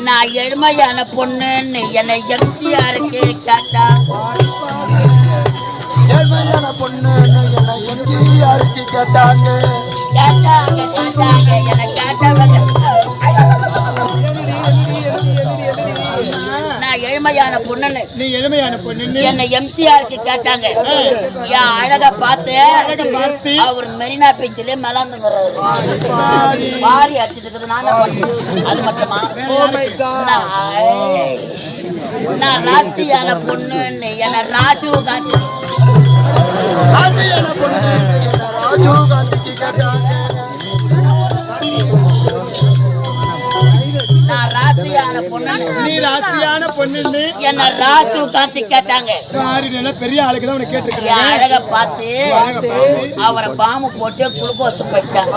நான் எளிமையான பொண்ணுன்னு என்னை எம்ஜிஆருக்கு கேட்டா. ஏழ்மையான பொண்ணுன்னு என்னை எம்ஜிஆருக்கு கேட்டாங்க. என்னை கேட்டவங்க நான் எளிமையான பொண்ணுன்னு நீ எளிமையான பொண்ணு என்னை எம்ஜிஆருக்கு கேட்டாங்க. என் அழக பார்த்து அவர் மெரினா பீச்சிலே மலாந்துங்கிறாரு. பாடி அடிச்சிட்டு இருக்குது. நான் அது மட்டுமா நான் ராசியான பொண்ணுன்னு என்ன ராஜீவ் காந்தி ராஜியான பொண்ணு என்னை ராஜீவ் காந்திக்கு கேட்டாங்க. நான் ராசியான பொண்ணு நீ ராசியான பொண்ணு என்ன ராஜீவ் காந்தி கேட்டாங்க. பெரிய ஆளுக்கு தான் கேட்டிருக்கேன். என் அழக பார்த்து அவரை பாம்பு போட்டு குளுக்கோஸ் போயிட்டாங்க.